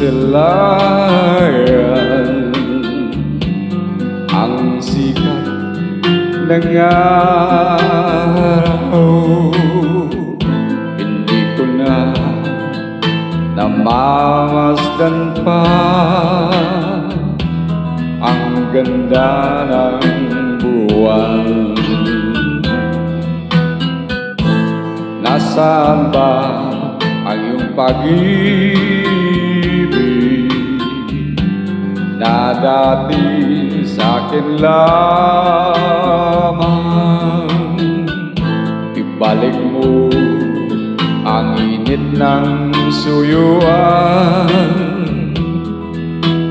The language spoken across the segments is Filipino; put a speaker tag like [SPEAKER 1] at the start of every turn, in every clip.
[SPEAKER 1] silayan ang sikat ng araw. Hindi ko na namamasdan pa ang ganda ng buwan. Nasaan ba ang iyong pag-ibig na dati sa'kin lamang? Ibalik mo ang init ng suyuan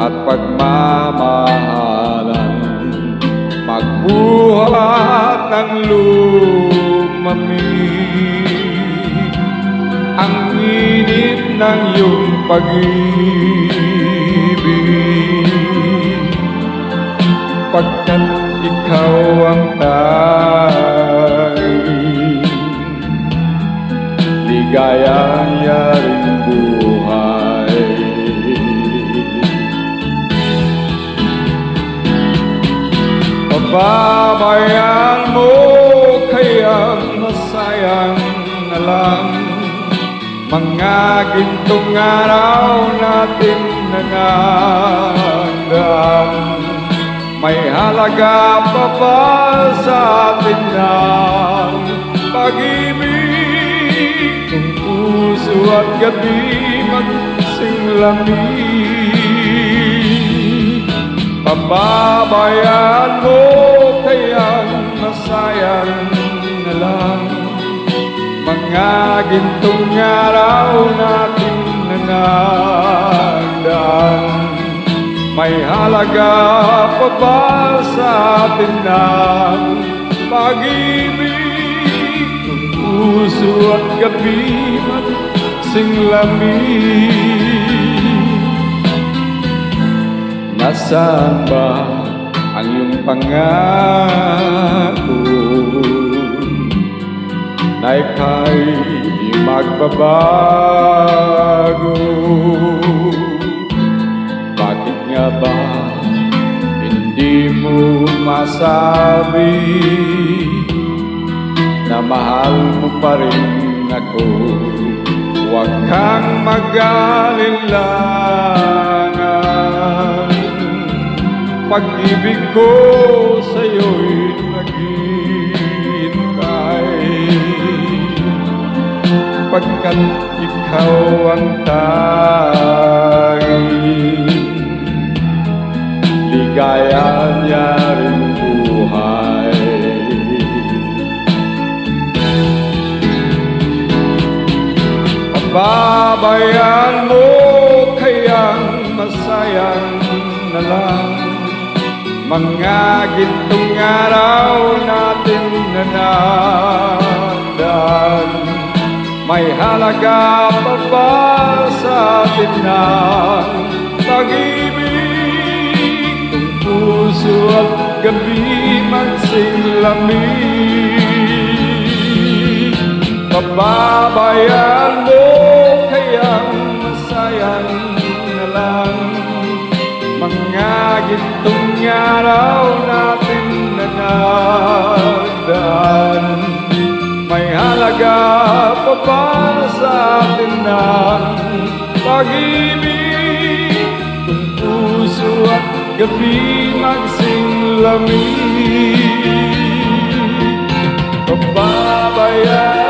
[SPEAKER 1] at pagmamahalan, magbuhat ng lumamig ang init ng iyong pag-ibig, pagkat ikaw ang tanging ligayang yaring buhay. Pababayaan mo kaya masayang na lang mga gintong araw natin nanandaan. May halaga pa ba sa atin ng pag-ibig kung puso at gabi magsinglamig? Pababayaan mo kayang masayang na lang mga gintong araw natin nanandaan. May halaga pa ba sa atin ng pag-ibig kung puso at gabi magsinglamig? Nasaan ba ang iyong pangako na ika'y di magbabago? Bakit nga ba hindi mo masabi na mahal mo pa rin ako? Huwag kang mag-alinlangan, pag-ibig ko sa'yo'y naghihintay, pagkat ikaw ang tanging ligayang yaring buhay. Pababayaan mo kayang masayang na lang mga gintong araw natin nanandaan. May halaga pa ba sa atin ng pag-ibig kung puso at gabi magsinglamig? Pababayaan mo kayang masayang na lang mga gintong araw natin nanandaan. May halaga pa ba sa atin ng pag-ibig kung puso at gabi magsinglamig? Pababayaan